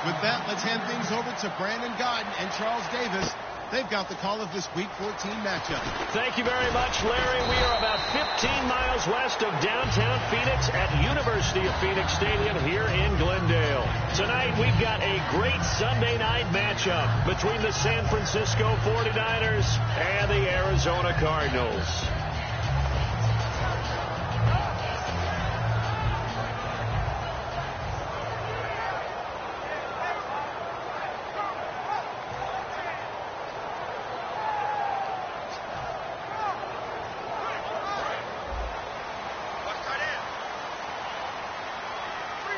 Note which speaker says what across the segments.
Speaker 1: With that, let's hand things over to Brandon Godden and Charles Davis. They've got the call of this Week 14 matchup.
Speaker 2: Thank you very much, Larry. We are about 15 miles west of downtown Phoenix at University of Phoenix Stadium here in Glendale. Tonight, we've got a great Sunday night matchup between the San Francisco 49ers and the Arizona Cardinals.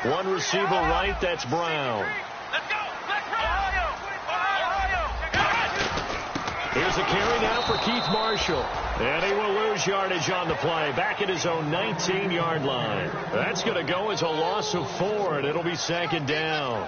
Speaker 2: One receiver right, that's Brown.
Speaker 3: Let's go! Let's Ohio!
Speaker 2: Here's a carry now for Keith Marshall. And he will lose yardage on the play, back at his own 19-yard line. That's going to go as a loss of 4, and it'll be second down.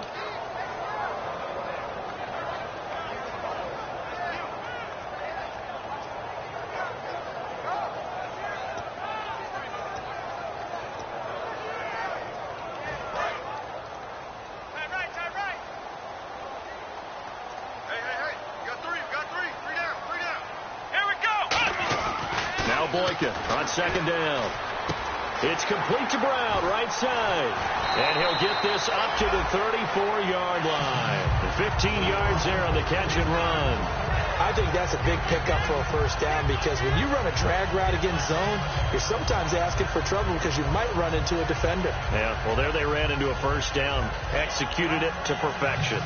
Speaker 2: On second down. It's complete to Brown, right side. And he'll get this up to the 34-yard line. 15 yards there on the catch and run.
Speaker 4: I think that's a big pickup for a first down because when you run a drag route against zone, you're sometimes asking for trouble because you might run into a defender.
Speaker 2: Yeah, well, there they ran into a first down. Executed it to perfection.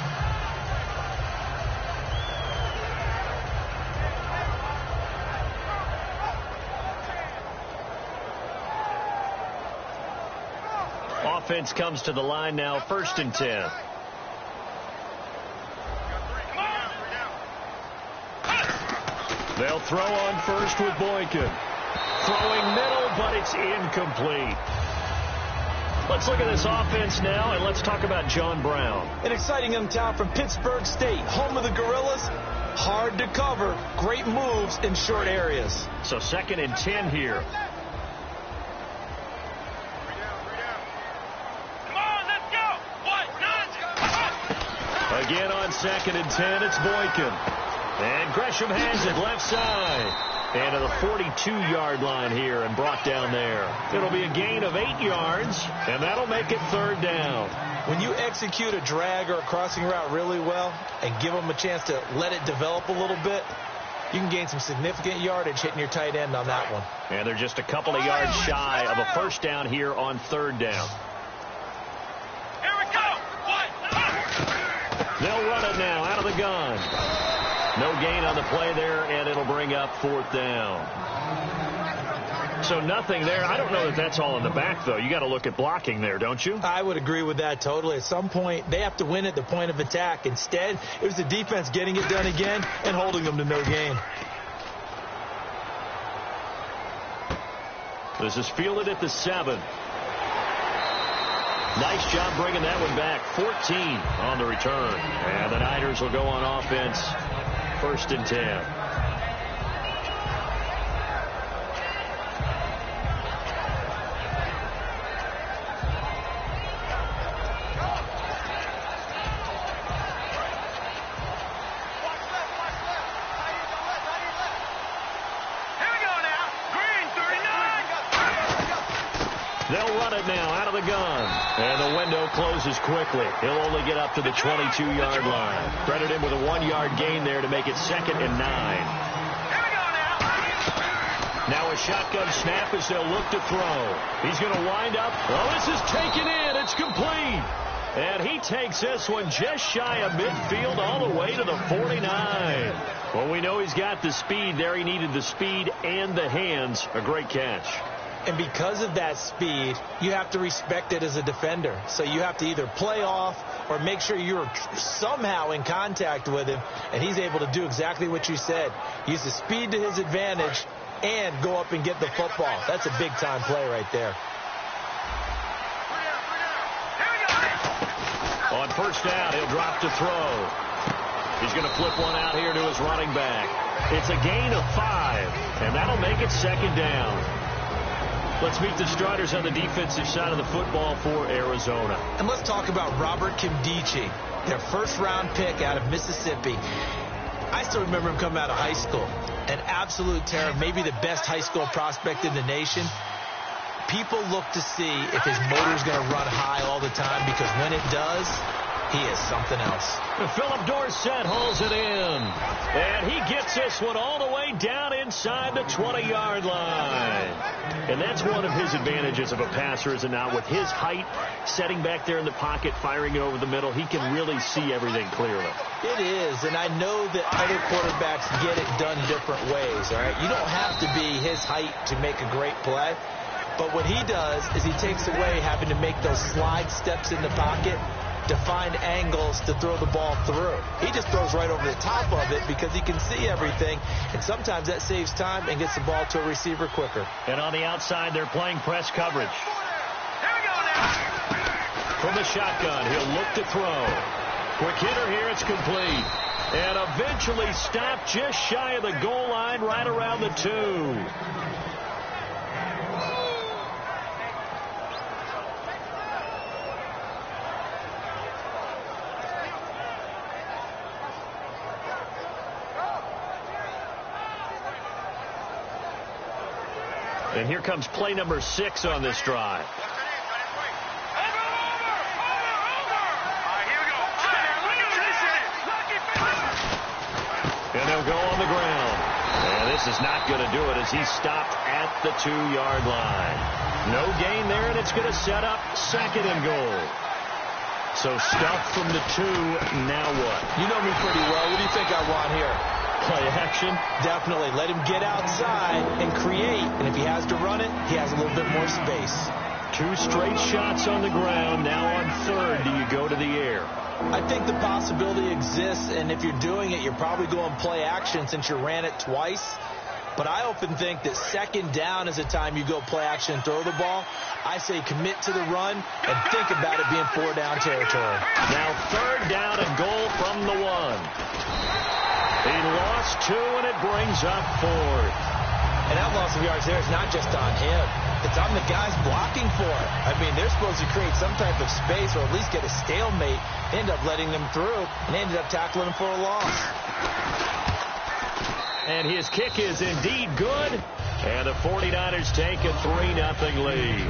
Speaker 2: Offense comes to the line now, 1st and 10. They'll throw on first with Boykin. Throwing middle, but it's incomplete. Let's look at this offense now, and let's talk about John Brown.
Speaker 4: An exciting young talent from Pittsburgh State, home of the Gorillas. Hard to cover, great moves in short areas.
Speaker 2: So 2nd and 10 here. Again on 2nd and 10, it's Boykin. And Gresham has it left side. And to the 42-yard line here and brought down there. It'll be a gain of 8 yards, and that'll make it 3rd down.
Speaker 4: When you execute a drag or a crossing route really well and give them a chance to let it develop a little bit, you can gain some significant yardage hitting your tight end on that one.
Speaker 2: And they're just a couple of yards shy of a first down here on 3rd down. They'll run it now out of the gun. No gain on the play there, and it'll bring up 4th down. So nothing there. I don't know that that's all in the back, though. You got to look at blocking there, don't you?
Speaker 4: I would agree with that totally. At some point, they have to win at the point of attack. Instead, it was the defense getting it done again and holding them to no gain.
Speaker 2: This is fielded at the 7. Nice job bringing that one back. 14 on the return. And the Niners will go on offense. 1st and 10. They'll run it now out of the gun. And the window closes quickly. He'll only get up to the 22-yard line. Credit him with a 1-yard gain there to make it 2nd and 9. Now a shotgun snap as they'll look to throw. He's going to wind up. Oh, this is taken in. It's complete. And he takes this one just shy of midfield all the way to the 49. Well, we know he's got the speed there. He needed the speed and the hands. A great catch.
Speaker 4: And because of that speed, you have to respect it as a defender. So you have to either play off or make sure you're somehow in contact with him. And he's able to do exactly what you said. Use the speed to his advantage and go up and get the football. That's a big-time play right there.
Speaker 2: On 1st down, he'll drop to throw. He's going to flip one out here to his running back. It's a gain of 5, and that'll make it 2nd down. Let's meet the starters on the defensive side of the football for Arizona.
Speaker 4: And let's talk about Robert Kimdichie, their first-round pick out of Mississippi. I still remember him coming out of high school. An absolute terror, maybe the best high school prospect in the nation. People look to see if his motor's going to run high all the time, because when it does, he is something else.
Speaker 2: Philip Dorsett hauls it in. And he gets this one all the way down inside the 20-yard line. And that's one of his advantages of a passer, is it not? With his height, setting back there in the pocket, firing it over the middle, he can really see everything clearly.
Speaker 4: It is, and I know that other quarterbacks get it done different ways, all right? You don't have to be his height to make a great play. But what he does is he takes away having to make those slide steps in the pocket to find angles to throw the ball through. He just throws right over the top of it because he can see everything, and sometimes that saves time and gets the ball to a receiver quicker.
Speaker 2: And on the outside, they're playing press coverage.
Speaker 3: Here we go now.
Speaker 2: From the shotgun, he'll look to throw. Quick hitter here, it's complete. And eventually stopped just shy of the goal line, right around the 2. And here comes play number 6 on this drive. And they'll go on the ground. And this is not going to do it, as he's stopped at the 2-yard line. No gain there, and it's going to set up 2nd and goal. So stuff from the 2. Now what?
Speaker 4: You know me pretty well. What do you think I want here?
Speaker 2: Play action?
Speaker 4: Definitely. Let him get outside and create. And if he has to run it, he has a little bit more space.
Speaker 2: 2 straight shots on the ground. Now on 3rd, do you go to the air?
Speaker 4: I think the possibility exists, and if you're doing it, you're probably going play action since you ran it twice. But I often think that 2nd down is the time you go play action and throw the ball. I say commit to the run and think about it being 4-down territory.
Speaker 2: Now 3rd down and goal from the 1. He lost 2, and it brings up 4th.
Speaker 4: And that loss of yards there is not just on him. It's on the guys blocking for it. I mean, they're supposed to create some type of space or at least get a stalemate. They end up letting them through, and they ended up tackling them for a loss.
Speaker 2: And his kick is indeed good. And the 49ers take a 3-0 lead.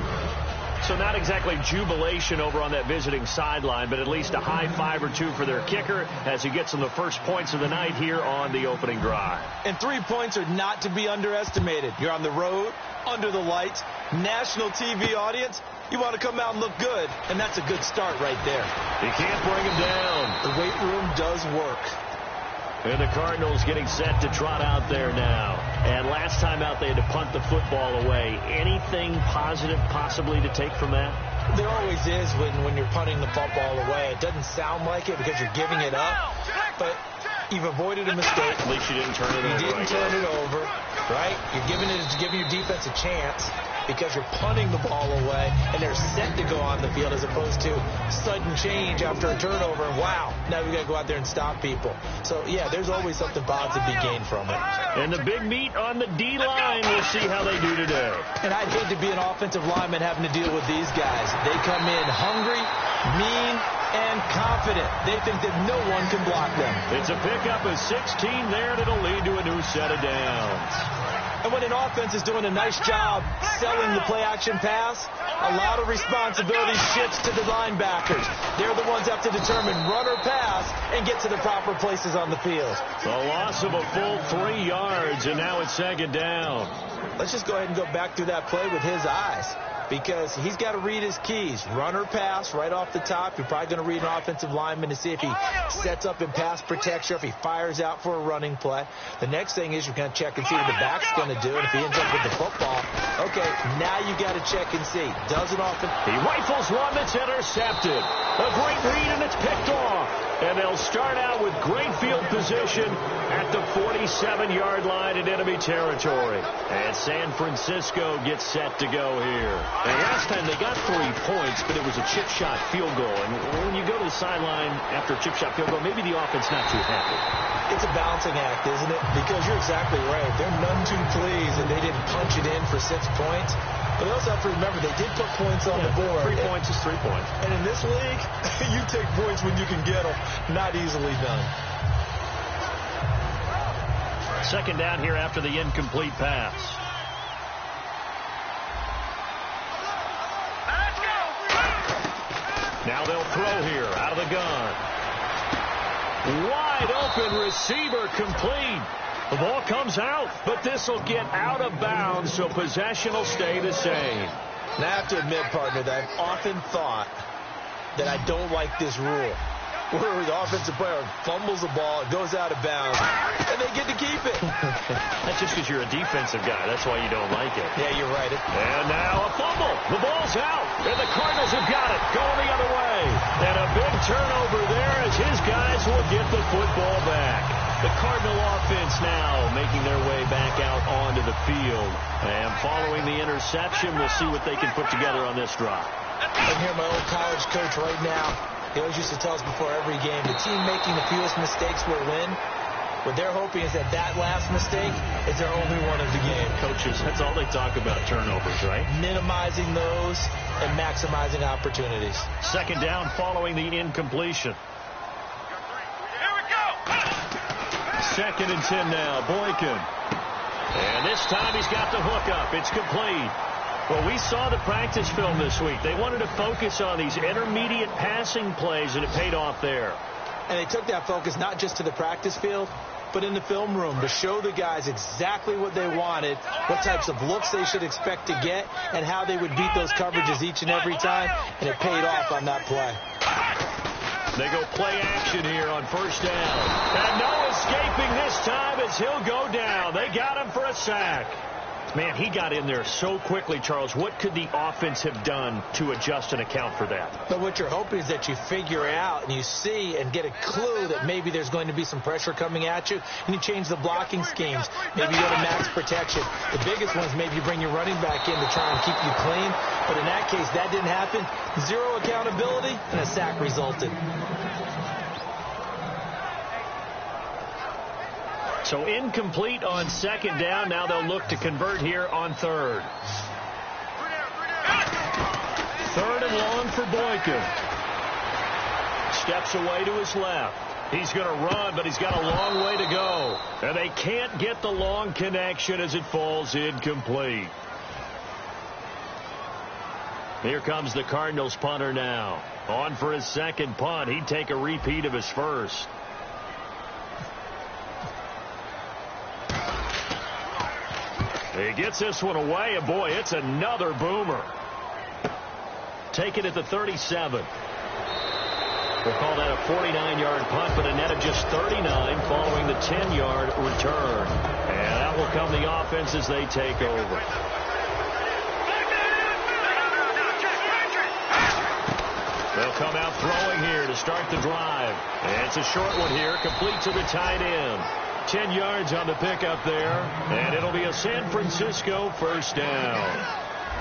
Speaker 2: So not exactly jubilation over on that visiting sideline, but at least a high 5 or 2 for their kicker as he gets them the first points of the night here on the opening drive.
Speaker 4: And 3 points are not to be underestimated. You're on the road, under the lights, national TV audience. You want to come out and look good, and that's a good start right there.
Speaker 2: You can't bring him down.
Speaker 4: The weight room does work.
Speaker 2: And the Cardinals getting set to trot out there now. And last time out, they had to punt the football away. Anything positive possibly to take from that?
Speaker 4: There always is when you're punting the football away. It doesn't sound like it because you're giving it up, but you've avoided a mistake.
Speaker 2: At least you didn't turn it over.
Speaker 4: You didn't turn it over, right? You're giving your defense a chance because you're punting the ball away, and they're set to go on the field as opposed to sudden change after a turnover, and wow, now we got to go out there and stop people. So, yeah, there's always something positive to be gained from it.
Speaker 2: And the big meat on the D-line, we'll see how they do today.
Speaker 4: And I'd hate to be an offensive lineman having to deal with these guys. They come in hungry, mean, and confident. They think that no one can block them.
Speaker 2: It's a pickup of 16 there, and it'll lead to a new set of downs.
Speaker 4: And when an offense is doing a nice job selling the play-action pass, a lot of responsibility shifts to the linebackers. They're the ones that have to determine run or pass and get to the proper places on the field.
Speaker 2: The loss of a full 3 yards, and now it's 2nd down.
Speaker 4: Let's just go ahead and go back through that play with his eyes, because he's got to read his keys. Run or pass right off the top. You're probably going to read an offensive lineman to see if he sets up in pass protection, or if he fires out for a running play. The next thing is you're going to check and see what the back's going to do, and if he ends up with the football, okay, now you got to check and see. Does it often?
Speaker 2: He rifles one that's intercepted. A great read, and it's picked off. And they'll start out with great field position at the 47-yard line in enemy territory. And San Francisco gets set to go here. And last time they got 3 points, but it was a chip shot field goal. And when you go to the sideline after a chip shot field goal, maybe the offense not too happy.
Speaker 4: It's a balancing act, isn't it? Because you're exactly right. They're none too pleased, and they didn't punch it in for 6 points. But you also have to remember, they did put points on the board.
Speaker 2: 3 points is 3 points.
Speaker 4: And in this league, you take points when you can get them. Not easily done.
Speaker 2: Second down here after the incomplete pass. Now they'll throw here out of the gun. Wide open receiver, complete. The ball comes out, but this will get out of bounds, so possession will stay the same.
Speaker 4: And I have to admit, partner, that I've often thought that I don't like this rule, where the offensive player fumbles the ball, it goes out of bounds, and they get to keep it.
Speaker 2: That's just because you're a defensive guy. That's why you don't like it.
Speaker 4: Yeah, you're right.
Speaker 2: And now a fumble. The ball's out, and the Cardinals have got it, going the other way. And a big turnover there as his guys will get the football back. The Cardinal offense now making their way back out onto the field. And following the interception, we'll see what they can put together on this drive.
Speaker 4: I'm here, my old college coach right now. He always used to tell us before every game, the team making the fewest mistakes will win. What they're hoping is that last mistake is their only one of the game.
Speaker 2: Coaches, that's all they talk about, turnovers, right?
Speaker 4: Minimizing those and maximizing opportunities.
Speaker 2: Second down following the incompletion.
Speaker 3: Here we go.
Speaker 2: Second and 10 now, Boykin. And this time he's got the hook up. It's complete. Well, we saw the practice film this week. They wanted to focus on these intermediate passing plays, and it paid off there.
Speaker 4: And they took that focus not just to the practice field, but in the film room to show the guys exactly what they wanted, what types of looks they should expect to get, and how they would beat those coverages each and every time, and it paid off on that play.
Speaker 2: They go play action here on first down. And no escaping this time as he'll go down. They got him for a sack. Man, he got in there so quickly, Charles. What could the offense have done to adjust and account for that?
Speaker 4: But what you're hoping is that you figure out and you see and get a clue that maybe there's going to be some pressure coming at you, and you change the blocking schemes. Maybe you go to max protection. The biggest one is maybe you bring your running back in to try and keep you clean. But in that case, that didn't happen. Zero accountability, and a sack resulted.
Speaker 2: So incomplete on second down. Now they'll look to convert here on third. Third and long for Boykin. Steps away to his left. He's going to run, but he's got a long way to go. And they can't get the long connection as it falls incomplete. Here comes the Cardinals punter now. On for his second punt. He'd take a repeat of his first. He gets this one away, and boy, it's another boomer. Taken at the 37. We'll call that a 49-yard punt, but a net of just 39 following the 10-yard return. And that will come the offense as they take over. They'll come out throwing here to start the drive. And it's a short one here, complete to the tight end. 10 yards on the pickup there, and it'll be a San Francisco first down.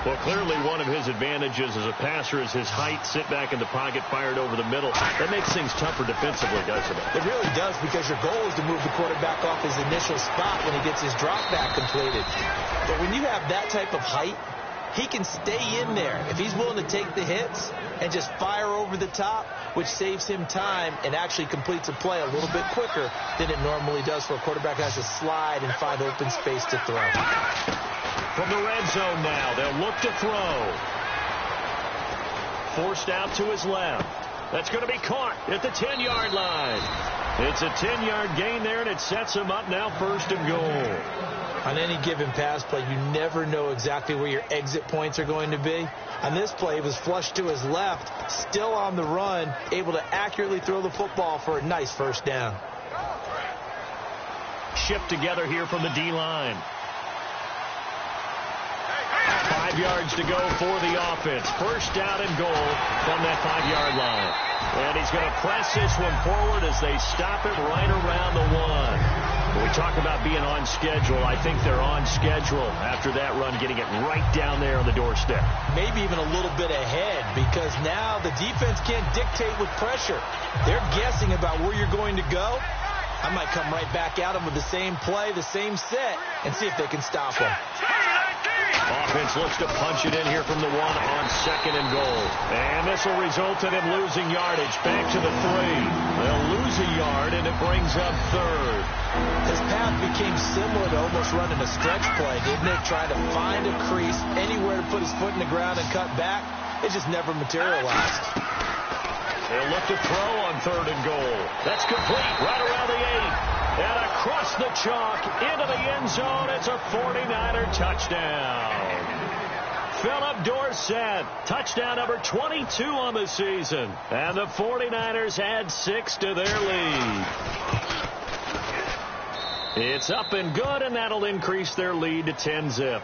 Speaker 2: Well, clearly one of his advantages as a passer is his height, sit back in the pocket, fired over the middle. That makes things tougher defensively, doesn't it?
Speaker 4: It really does, because your goal is to move the quarterback off his initial spot when he gets his drop back completed. But when you have that type of height, he can stay in there if he's willing to take the hits and just fire over the top, which saves him time and actually completes a play a little bit quicker than it normally does for a quarterback who has to slide and find open space to throw.
Speaker 2: From the red zone now, they'll look to throw. Forced out to his left. That's going to be caught at the 10-yard line. It's a 10-yard gain there, and it sets him up now first and goal.
Speaker 4: On any given pass play, you never know exactly where your exit points are going to be. On this play, he was flushed to his left, still on the run, able to accurately throw the football for a nice first down.
Speaker 2: Shipped together here from the D-line. 5 yards to go for the offense. First down and goal from that 5-yard line. And he's going to press this one forward as they stop it right around the 1. When we talk about being on schedule, I think they're on schedule after that run, getting it right down there on the doorstep.
Speaker 4: Maybe even a little bit ahead, because now the defense can't dictate with pressure. They're guessing about where you're going to go. I might come right back at them with the same play, the same set, and see if they can stop them.
Speaker 2: Offense looks to punch it in here from the 1 on 2nd and goal. And this will result in him losing yardage. Back to the 3. They'll lose a yard, and it brings up 3rd.
Speaker 4: His path became similar to almost running a stretch play, didn't it? Trying to find a crease, anywhere to put his foot in the ground and cut back. It just never materialized.
Speaker 2: They'll look to throw on 3rd and goal. That's complete right around the 8. And across the chalk into the end zone. It's a 49er touchdown. Philip Dorsett, touchdown number 22 on the season. And the 49ers add 6 to their lead. It's up and good, and that'll increase their lead to 10-zip.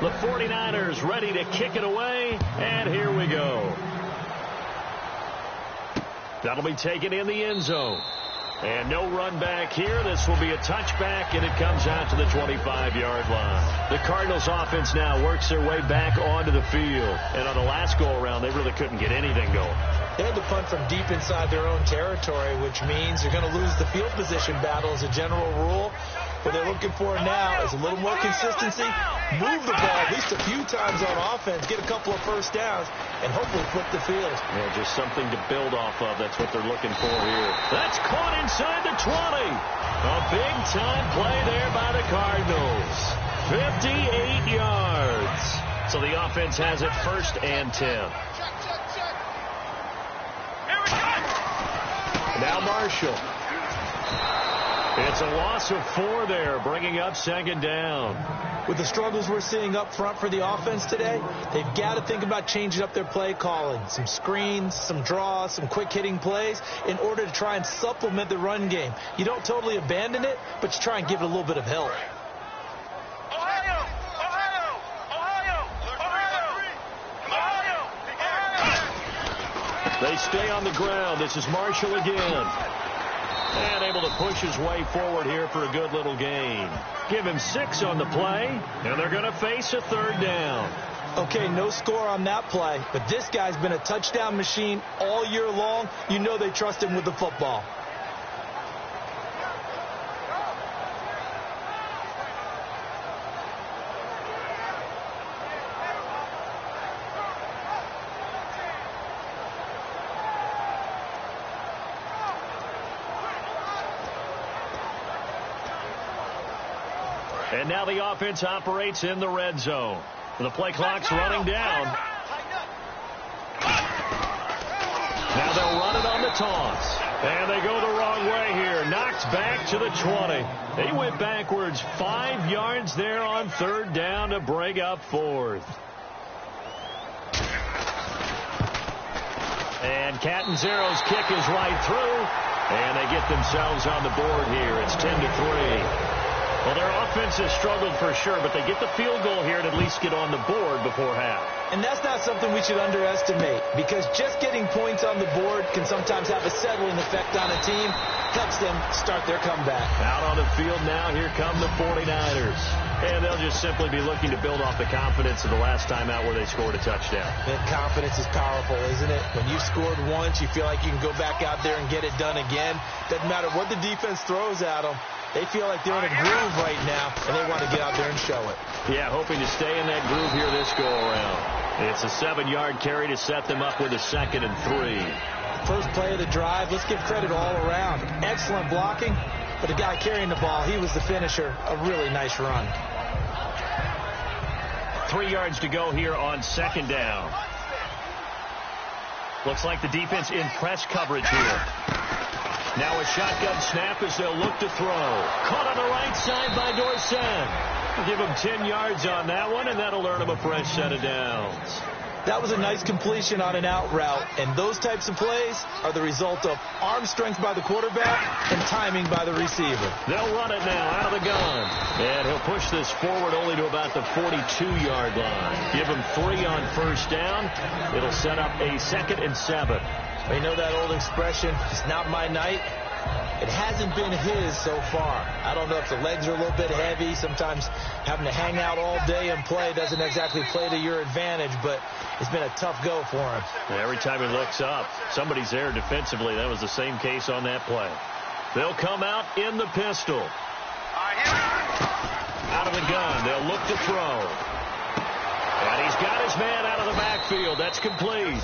Speaker 2: The 49ers ready to kick it away, and here we go. That'll be taken in the end zone. And no run back here. This will be a touchback, and it comes out to the 25-yard line. The Cardinals offense now works their way back onto the field. And on the last go-around, they really couldn't get anything going.
Speaker 4: They had to punt from deep inside their own territory, which means they're going to lose the field position battle as a general rule. What they're looking for now is a little more consistency, move the ball at least a few times on offense, get a couple of first downs, and hopefully flip the field.
Speaker 2: Yeah, just something to build off of. That's what they're looking for here. That's caught inside the 20. A big-time play there by the Cardinals. 58 yards. So the offense has it 1st and 10. Now Marshall. It's a loss of 4 there, bringing up 2nd down.
Speaker 4: With the struggles we're seeing up front for the offense today, they've got to think about changing up their play calling. Some screens, some draws, some quick-hitting plays in order to try and supplement the run game. You don't totally abandon it, but you try and give it a little bit of help.
Speaker 2: They stay on the ground. This is Marshall again. And able to push his way forward here for a good little gain. Give him 6 on the play, and they're going to face a 3rd down.
Speaker 4: Okay, no score on that play, but this guy's been a touchdown machine all year long. You know they trust him with the football.
Speaker 2: And now the offense operates in the red zone. The play clock's running down. Now they'll run it on the toss. And they go the wrong way here. Knocked back to the 20. He went backwards 5 yards there on 3rd down to bring up 4th. And Catanzaro's kick is right through. And they get themselves on the board here. It's 10-3. Well, their offense has struggled for sure, but they get the field goal here and at least get on the board before half.
Speaker 4: And that's not something we should underestimate, because just getting points on the board can sometimes have a settling effect on a team. Helps them start their comeback.
Speaker 2: Out on the field now, here come the 49ers. And they'll just simply be looking to build off the confidence of the last time out where they scored a touchdown.
Speaker 4: That confidence is powerful, isn't it? When you've scored once, you feel like you can go back out there and get it done again. Doesn't matter what the defense throws at them. They feel like they're in a groove right now, and they want to get out there and show it.
Speaker 2: Yeah, hoping to stay in that groove here this go-around. It's a 7-yard carry to set them up with a 2nd and 3.
Speaker 4: First play of the drive, let's give credit all around. Excellent blocking, but the guy carrying the ball, he was the finisher. A really nice run.
Speaker 2: 3 yards to go here on 2nd down. Looks like the defense in press coverage here. Now a shotgun snap as they'll look to throw. Caught on the right side by Dorsett. Give him 10 yards on that one, and that'll earn him a fresh set of downs.
Speaker 4: That was a nice completion on an out route, and those types of plays are the result of arm strength by the quarterback and timing by the receiver.
Speaker 2: They'll run it now out of the gun, and he'll push this forward only to about the 42-yard line. Give him 3 on 1st down. It'll set up a 2nd and 7.
Speaker 4: You know that old expression, it's not my night. It hasn't been his so far. I don't know if the legs are a little bit heavy. Sometimes having to hang out all day and play doesn't exactly play to your advantage, but it's been a tough go for him.
Speaker 2: Every time he looks up, somebody's there defensively. That was the same case on that play. They'll come out in the pistol. Out of the gun, they'll look to throw. And he's got his man out of the backfield. That's complete.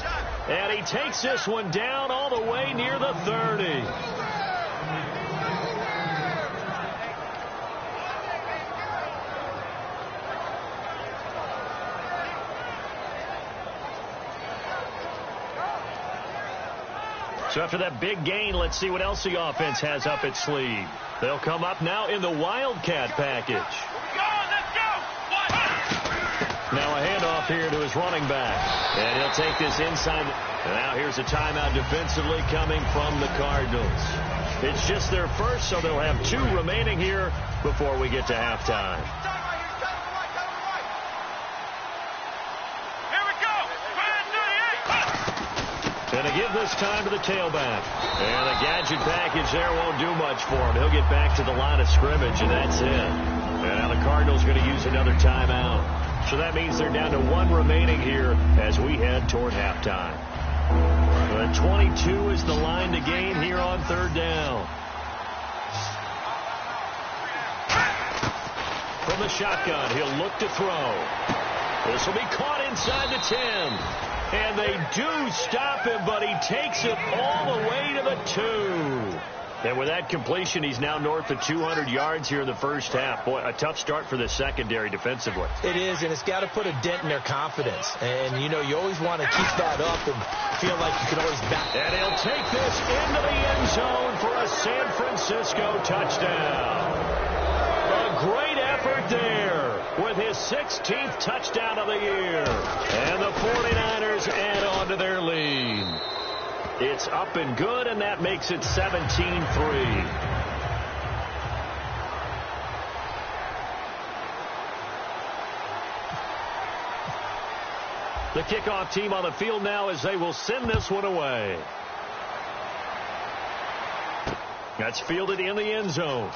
Speaker 2: And he takes this one down all the way near the 30. So after that big gain, let's see what else the offense has up its sleeve. They'll come up now in the Wildcat package. Now a handoff here to his running back. And he'll take this inside. And now here's a timeout defensively coming from the Cardinals. It's just their first, so they'll have 2 remaining here before we get to halftime. And to give this time to the tailback. And the gadget package there won't do much for him. He'll get back to the line of scrimmage, and that's it. And now the Cardinals going to use another timeout. So that means they're down to 1 remaining here as we head toward halftime. 22 is the line to gain here on 3rd down. From the shotgun, he'll look to throw. This will be caught inside the 10. And they do stop him, but he takes it all the way to the 2. And with that completion, he's now north of 200 yards here in the first half. Boy, a tough start for the secondary defensively.
Speaker 4: It is, and it's got to put a dent in their confidence. And, you know, you always want to keep that up and feel like you can always back.
Speaker 2: And he'll take this into the end zone for a San Francisco touchdown. A great effort there with his 16th touchdown of the year. And the 49ers add on to their lead. It's up and good, and that makes it 17-3. The kickoff team on the field now as they will send this one away. That's fielded in the end zone.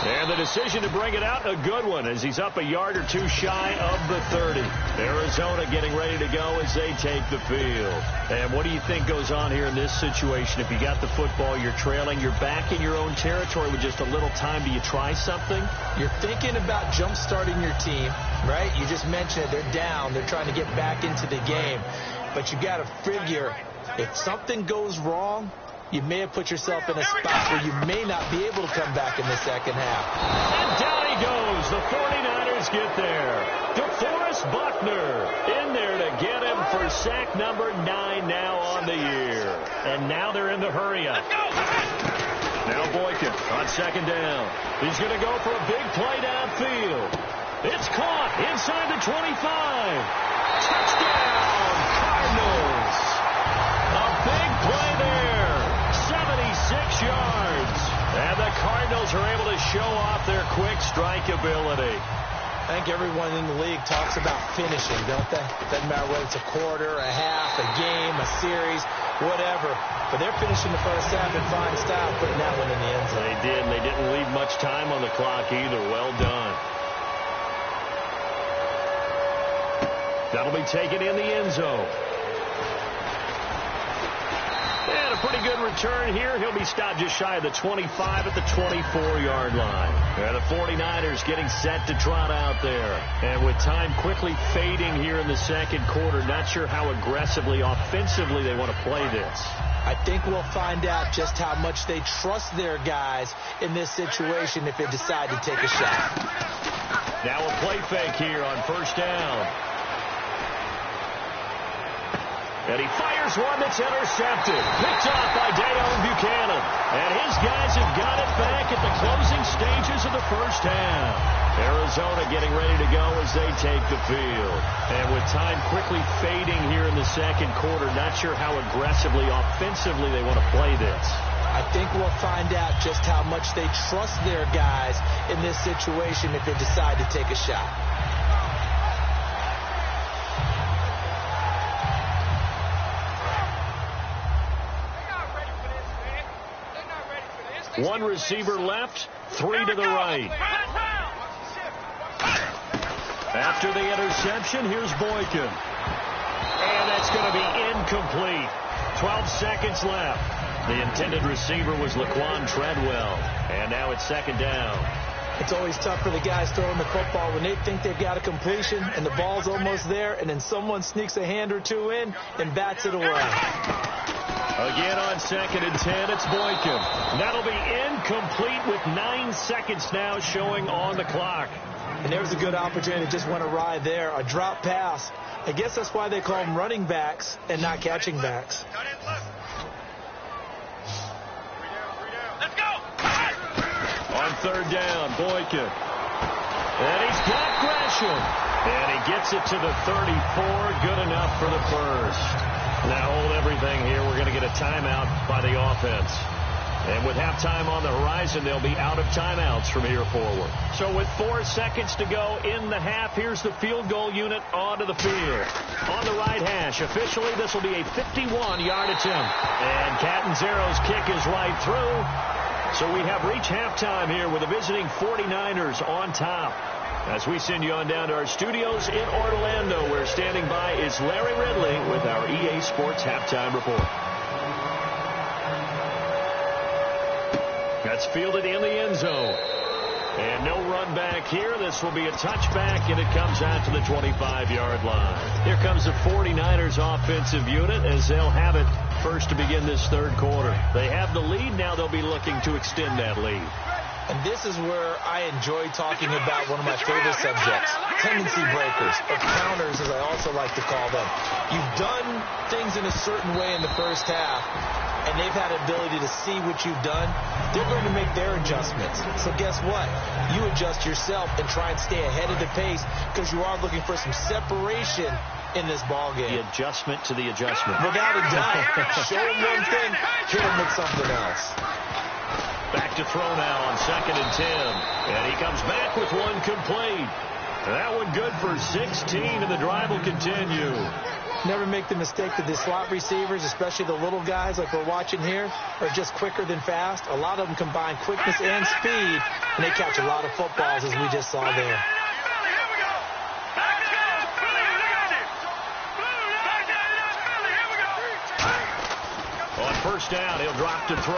Speaker 2: And the decision to bring it out, a good one, as he's up a yard or 2 shy of the 30. Arizona getting ready to go as they take the field. And what do you think goes on here in this situation? If you got the football, you're trailing, you're back in your own territory with just a little time. Do you try something?
Speaker 4: You're thinking about jump-starting your team, right? You just mentioned it. They're down. They're trying to get back into the game. But you got to figure, if something goes wrong, you may have put yourself in a spot where you may not be able to come back in the second half.
Speaker 2: And down he goes. The 49ers get there. DeForest Buckner in there to get him for sack number 9 now on the year. And now they're in the hurry-up. Now Boykin on 2nd down. He's going to go for a big play downfield. It's caught inside the 25. Touchdown, Cardinals. A big play there. 76 yards. And the Cardinals are able to show off their quick strike ability.
Speaker 4: I think everyone in the league talks about finishing, don't they? Doesn't matter whether it's a quarter, a half, a game, a series, whatever. But they're finishing the first half in fine style, putting that one in the end zone.
Speaker 2: They did, and they didn't leave much time on the clock either. Well done. That'll be taken in the end zone. And a pretty good return here. He'll be stopped just shy of the 25 at the 24-yard line. And the 49ers getting set to trot out there. And with time quickly fading here in the second quarter, not sure how aggressively, offensively they want to play this.
Speaker 4: I think we'll find out just how much they trust their guys in this situation if they decide to take a shot.
Speaker 2: Now a play fake here on 1st down. And he fires one that's intercepted. Picked off by Dayon Buchanan. And his guys have got it back at the closing stages of the first half. Arizona getting ready to go as they take the field. And with time quickly fading here in the second quarter, not sure how aggressively, offensively they want to play this.
Speaker 4: I think we'll find out just how much they trust their guys in this situation if they decide to take a shot.
Speaker 2: One receiver left, three to the right. After the interception, here's Boykin. And that's going to be incomplete. 12 seconds left. The intended receiver was Laquan Treadwell. And now it's second down.
Speaker 4: It's always tough for the guys throwing the football when they think they've got a completion and the ball's almost there, and then someone sneaks a hand or two in and bats it away.
Speaker 2: Again on 2nd and 10, it's Boykin. That'll be incomplete with 9 seconds now showing on the clock.
Speaker 4: And there's a good opportunity that just went awry there. A drop pass. I guess that's why they call them running backs and not catching backs.
Speaker 3: Let's go!
Speaker 2: On 3rd down, Boykin. And he's got Gresham. And he gets it to the 34. Good enough for the first. Now hold everything here. We're going to get a timeout by the offense. And with halftime on the horizon, they'll be out of timeouts from here forward. So with 4 seconds to go in the half, here's the field goal unit onto the field. On the right hash, officially this will be a 51-yard attempt. And Catanzaro's kick is right through. So we have reached halftime here with the visiting 49ers on top. As we send you on down to our studios in Orlando, where standing by is Larry Ridley with our EA Sports Halftime Report. That's fielded in the end zone. And no run back here. This will be a touchback, and it comes out to the 25-yard line. Here comes the 49ers offensive unit as they'll have it first to begin this third quarter. They have the lead. Now they'll be looking to extend that lead.
Speaker 4: And this is where I enjoy talking about one of my favorite subjects, tendency breakers, or counters, as I also like to call them. You've done things in a certain way in the first half, and they've had the ability to see what you've done. They're going to make their adjustments. So guess what? You adjust yourself and try and stay ahead of the pace because you are looking for some separation in this ball game.
Speaker 2: The adjustment to the adjustment.
Speaker 4: Without a doubt. Show them one thing, hit them with something else.
Speaker 2: Back to throw now on 2nd and 10. And he comes back with one complete. That one good for 16, and the drive will continue.
Speaker 4: Never make the mistake that the slot receivers, especially the little guys like we're watching here, are just quicker than fast. A lot of them combine quickness and speed, and they catch a lot of footballs, as we just saw there.
Speaker 2: On first down, he'll drop to throw.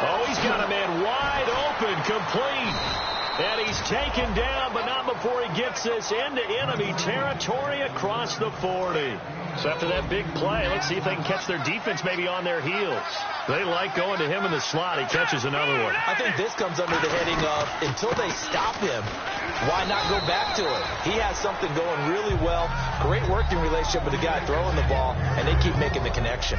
Speaker 2: Oh, he's got a man wide open, complete. And he's taken down, but not before he gets this into enemy territory across the 40. So after that big play, let's see if they can catch their defense maybe on their heels. They like going to him in the slot. He catches another one.
Speaker 4: I think this comes under the heading of, until they stop him, why not go back to it? He has something going really well. Great working relationship with the guy throwing the ball, and they keep making the connection.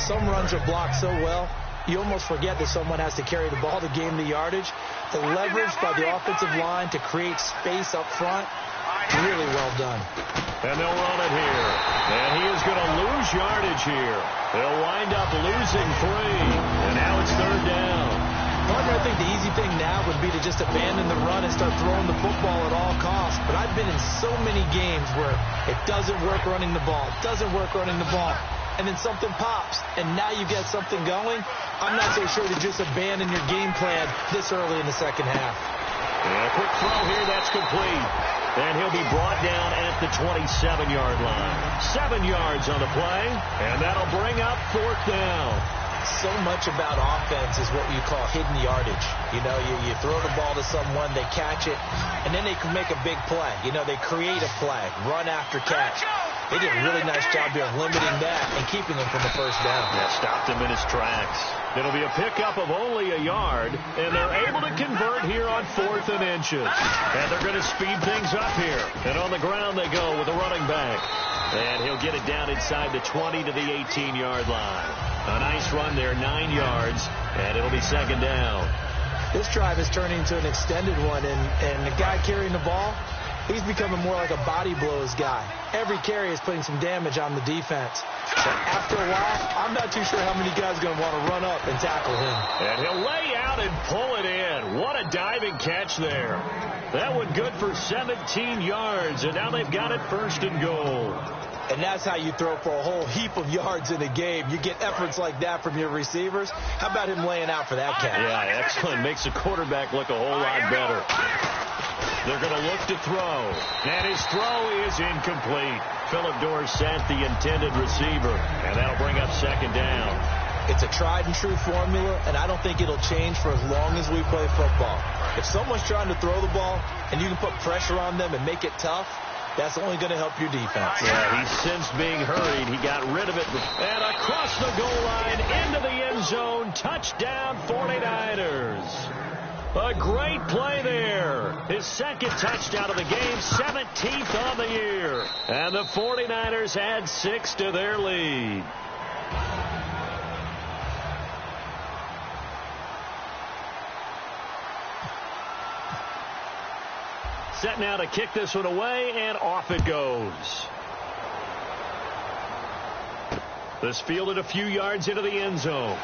Speaker 4: Some runs are blocked so well, you almost forget that someone has to carry the ball to gain the yardage. The leverage by the offensive line to create space up front, really well done.
Speaker 2: And they'll run it here. And he is going to lose yardage here. They'll wind up losing 3. And now it's 3rd down.
Speaker 4: Partner, I think the easy thing now would be to just abandon the run and start throwing the football at all costs. But I've been in so many games where it doesn't work running the ball. It doesn't work running the ball. And then something pops, and now you get something going. I'm not so sure to just abandon your game plan this early in the second half.
Speaker 2: And a quick throw here, that's complete. And he'll be brought down at the 27-yard line. 7 yards on the play, and that'll bring up 4th down.
Speaker 4: So much about offense is what you call hidden yardage. You know, you throw the ball to someone, they catch it, and then they can make a big play. You know, they create a play, run after catch. They did a really nice job here of limiting that and keeping him from the first down.
Speaker 2: Yeah, stopped him in his tracks. It'll be a pickup of only a yard, and they're able to convert here on 4th and inches. And they're going to speed things up here. And on the ground they go with a running back. And he'll get it down inside the 20 to the 18-yard line. A nice run there, 9 yards, and it'll be 2nd down.
Speaker 4: This drive is turning into an extended one, and the guy carrying the ball, he's becoming more like a body blows guy. Every carry is putting some damage on the defense. So after a while, I'm not too sure how many guys are going to want to run up and tackle him.
Speaker 2: And he'll lay out and pull it in. What a diving catch there. That one good for 17 yards, and now they've got it 1st and goal.
Speaker 4: And that's how you throw for a whole heap of yards in a game. You get efforts like that from your receivers. How about him laying out for that catch?
Speaker 2: Yeah, excellent. Makes the quarterback look a whole lot better. They're going to look to throw. And his throw is incomplete. Phillip Dorsett, the intended receiver. And that'll bring up second down.
Speaker 4: It's a tried-and-true formula, and I don't think it'll change for as long as we play football. If someone's trying to throw the ball and you can put pressure on them and make it tough, that's only going to help your defense.
Speaker 2: Yeah, he sensed being hurried. He got rid of it. And across the goal line, into the end zone. Touchdown, 49ers. A great play there. His second touchdown of the game, 17th on the year. And the 49ers add 6 to their lead. Set now to kick this one away, and off it goes. This fielded a few yards into the end zone.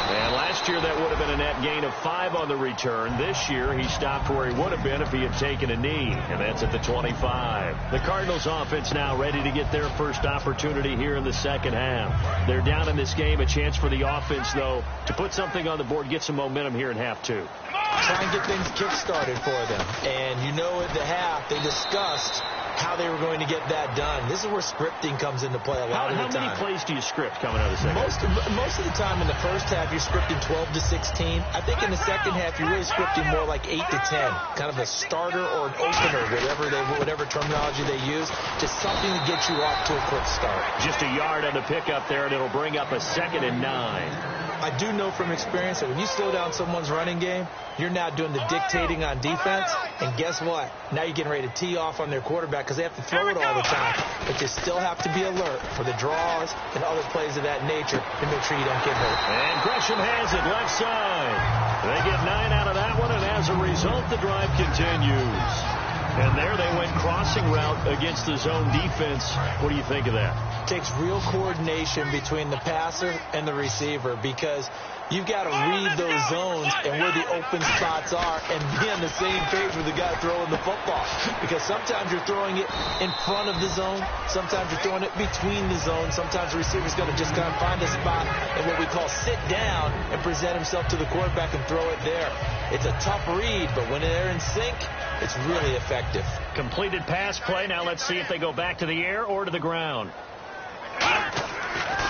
Speaker 2: And last year that would have been a net gain of 5 on the return. This year he stopped where he would have been if he had taken a knee, and that's at the 25. The Cardinals offense now ready to get their first opportunity here in the second half. They're down in this game. A chance for the offense, though, to put something on the board, get some momentum here in half 2.
Speaker 4: Try and get things kick-started for them. And you know at the half they discussed how they were going to get that done. This is where scripting comes into play a lot of the time.
Speaker 2: How many plays do you script coming out of the second half?
Speaker 4: Most of the time in the first half you're scripting 12 to 16. I think in the second half you're really scripting more like 8 to 10. Kind of a starter or an opener, whatever terminology they use. Just something to get you off to a quick start.
Speaker 2: Just a yard on the pickup there, and it'll bring up a 2nd and 9.
Speaker 4: I do know from experience that when you slow down someone's running game, you're now doing the dictating on defense. And guess what? Now you're getting ready to tee off on their quarterback because they have to throw it all the time. But you still have to be alert for the draws and other plays of that nature to make sure you don't get hurt.
Speaker 2: And Gresham has it left side. They get 9 out of that one, and as a result, the drive continues. And there they went crossing route against the zone defense. What do you think of that?
Speaker 4: It takes real coordination between the passer and the receiver because you've got to read those zones and where the open spots are and be on the same page with the guy throwing the football. Because sometimes you're throwing it in front of the zone. Sometimes you're throwing it between the zones. Sometimes the receiver's going to just kind of find a spot and what we call sit down and present himself to the quarterback and throw it there. It's a tough read, but when they're in sync, it's really effective.
Speaker 2: Completed pass play. Now let's see if they go back to the air or to the ground.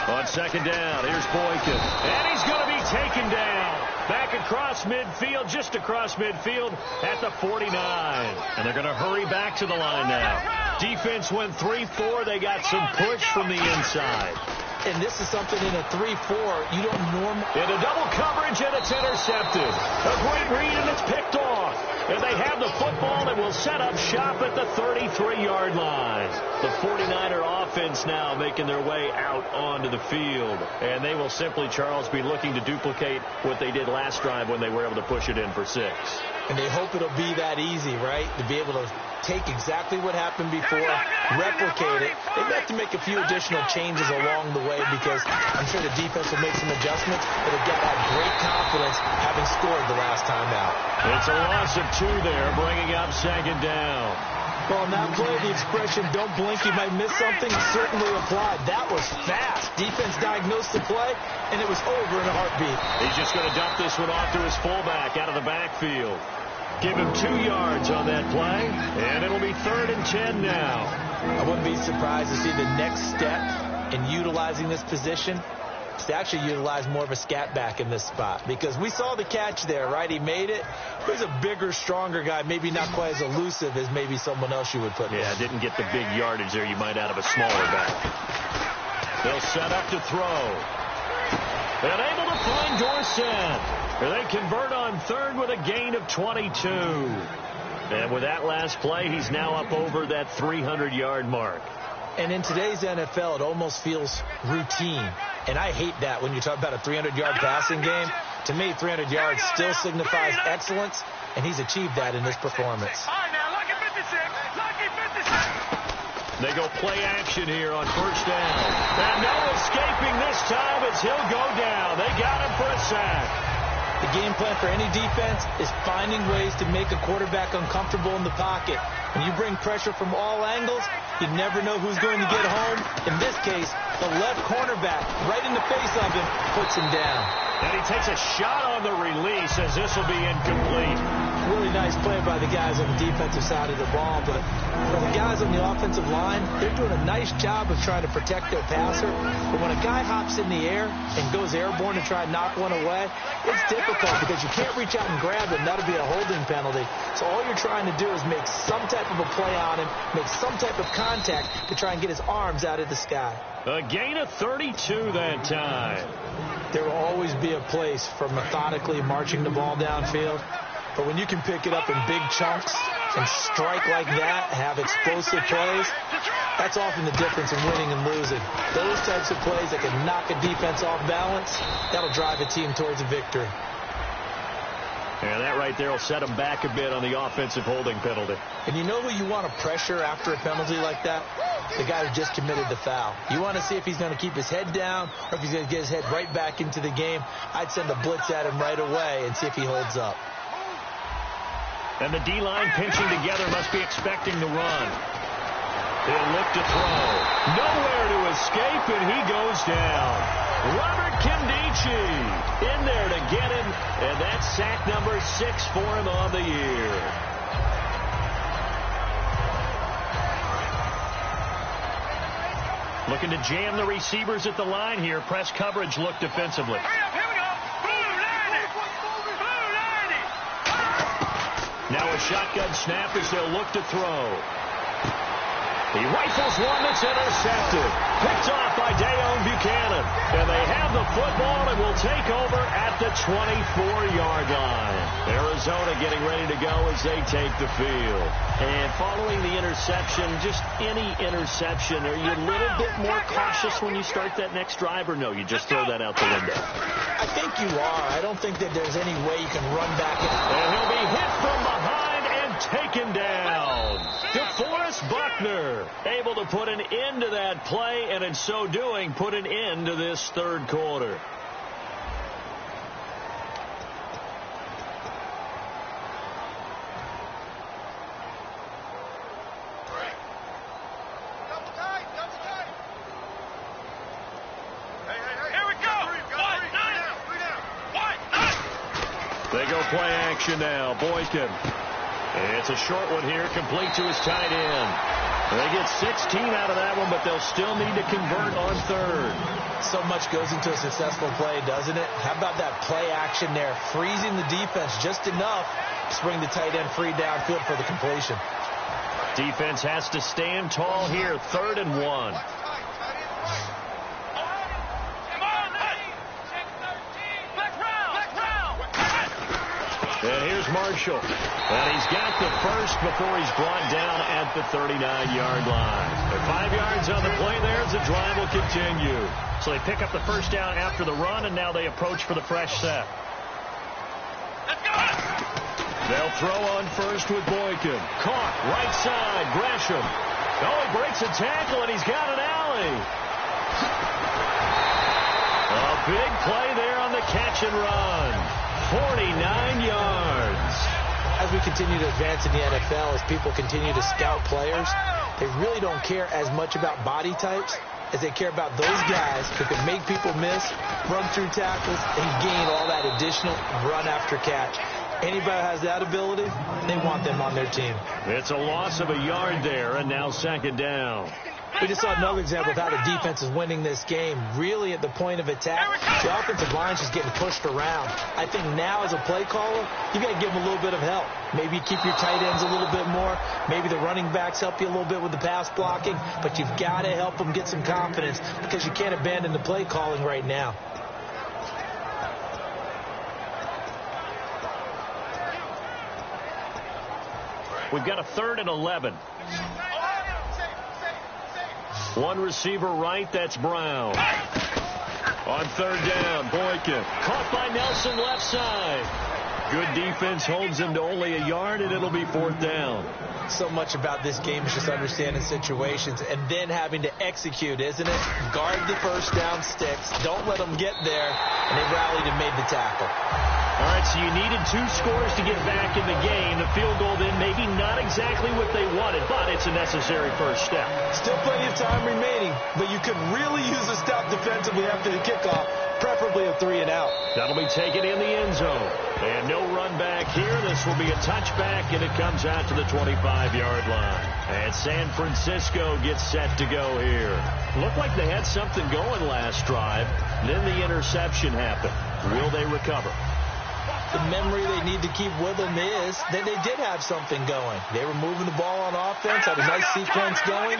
Speaker 2: On second down, here's Boykin. And he's going to be taken down. Back across midfield, just across midfield at the 49. And they're going to hurry back to the line now. Defense went 3-4. They got some push from the inside.
Speaker 4: And this is something in a 3-4 you don't normally...
Speaker 2: In a double coverage, and it's intercepted. A great read, and it's picked off. And they have the football and will set up shop at the 33-yard line. The 49er offense now making their way out onto the field. And they will simply, Charles, be looking to duplicate what they did last drive when they were able to push it in for 6.
Speaker 4: And they hope it'll be that easy, right? To be able to take exactly what happened before, replicate it. They've got to make a few additional changes along the way because I'm sure the defense will make some adjustments, but they've got to have great confidence having scored the last time out.
Speaker 2: It's a loss of 2 there, bringing up second down.
Speaker 4: Well, on that play, the expression, don't blink, you might miss something, certainly applied. That was fast. Defense diagnosed the play, and it was over in a heartbeat.
Speaker 2: He's just going to dump this one off to his fullback out of the backfield. Give him 2 yards on that play, and it'll be 3rd and 10 now.
Speaker 4: I wouldn't be surprised to see the next step in utilizing this position is to actually utilize more of a scat back in this spot because we saw the catch there, right? He made it. There's a bigger, stronger guy, maybe not quite as elusive as maybe someone else you would put.
Speaker 2: Yeah, didn't get the big yardage there you might out of a smaller back. They'll set up to throw. And able to find Dorsett. They convert on 3rd with a gain of 22. And with that last play, he's now up over that 300-yard mark.
Speaker 4: And in today's NFL, it almost feels routine. And I hate that when you talk about a 300-yard passing game. To me, 300 yards still signifies excellence, and he's achieved that in this performance.
Speaker 3: All right, now, lucky 56. Lucky 56.
Speaker 2: They go play action here on 1st down. And no escaping this time as he'll go down. They got him for a sack.
Speaker 4: The game plan for any defense is finding ways to make a quarterback uncomfortable in the pocket. When you bring pressure from all angles, You never know who's going to get home. In this case, the left cornerback, right in the face of him, puts him down.
Speaker 2: And he takes a shot on the release as this will be incomplete.
Speaker 4: Really nice play by the guys on the defensive side of the ball, but for the guys on the offensive line, they're doing a nice job of trying to protect their passer. But when a guy hops in the air and goes airborne to try and knock one away, it's difficult because you can't reach out and grab him. That'll be a holding penalty. So all you're trying to do is make some type of a play on him, make some type of contact to try and get his arms out of the sky.
Speaker 2: A gain of 32 that time.
Speaker 4: There will always be a place for methodically marching the ball downfield. But when you can pick it up in big chunks and strike like that, have explosive plays, that's often the difference in winning and losing. Those types of plays that can knock a defense off balance, that'll drive a team towards a victory.
Speaker 2: And that right there will set them back a bit on the offensive holding penalty.
Speaker 4: And you know who you want to pressure after a penalty like that? The guy who just committed the foul. You want to see if he's going to keep his head down or if he's going to get his head right back into the game. I'd send a blitz at him right away and see if he holds up.
Speaker 2: And the D-line pinching together must be expecting the run. He'll look to throw. Nowhere to escape, and he goes down. Robert Kindici in there to get him, and that's sack number 6 for him on the year. Looking to jam the receivers at the line here. Press coverage look defensively.
Speaker 3: Here we go.
Speaker 2: Now a shotgun snap as they'll look to throw. He rifles one that's intercepted. Picked off by Dayon Buchanan. And they have the football and will take over at the 24-yard line. Arizona getting ready to go as they take the field. And following the interception, just any interception, are you a little bit more cautious when you start that next drive, or no, you just throw that out the window?
Speaker 4: I think you are. I don't think that there's any way you can run back.
Speaker 2: And he'll be hit from behind and taken down. DeForest Buckner able to put an end to that play, and in so doing, put an end to this third quarter. They go play action now. Boykin. It's a short one here, complete to his tight end. They get 16 out of that one, but they'll still need to convert on third.
Speaker 4: So much goes into a successful play, doesn't it? How about that play action there? Freezing the defense just enough to bring the tight end free downfield for the completion.
Speaker 2: Defense has to stand tall here, 3rd and 1. And here's Marshall. And he's got the first before he's brought down at the 39-yard line. And 5 yards on the play there as the drive will continue. So they pick up the first down after the run, and now they approach for the fresh set.
Speaker 3: Let's go!
Speaker 2: They'll throw on first with Boykin. Caught, right side, Gresham. Oh, he breaks a tackle, and he's got an alley. A big play there on the catch and run. 49 yards.
Speaker 4: As we continue to advance in the NFL, as people continue to scout players, they really don't care as much about body types as they care about those guys who can make people miss, run through tackles, and gain all that additional run after catch. Anybody who has that ability, they want them on their team.
Speaker 2: It's a loss of a yard there, and now 2nd down.
Speaker 4: We just saw another example of how the defense is winning this game. Really at the point of attack, the offensive line's just getting pushed around. I think now as a play caller, you got to give them a little bit of help. Maybe keep your tight ends a little bit more. Maybe the running backs help you a little bit with the pass blocking. But you've got to help them get some confidence because you can't abandon the play calling right now.
Speaker 2: We've got a 3rd and 11. One receiver right, that's Brown. On 3rd down, Boykin. Caught by Nelson left side. Good defense holds him to only a yard, and it'll be 4th down.
Speaker 4: So much about this game is just understanding situations and then having to execute, isn't it? Guard the first down sticks. Don't let them get there. And they rallied and made the tackle.
Speaker 2: All right, so you needed 2 scores to get back in the game. The field goal then maybe not exactly what they wanted, but it's a necessary first step.
Speaker 4: Still plenty of time remaining, but you could really use a stop defensively after the kickoff, preferably a 3 and out.
Speaker 2: That'll be taken in the end zone. And no run back here. This will be a touchback, and it comes out to the 25-yard line. And San Francisco gets set to go here. Looked like they had something going last drive. Then the interception happened. Will they recover?
Speaker 4: The memory they need to keep with them is that they did have something going. They were moving the ball on offense, had a nice sequence going.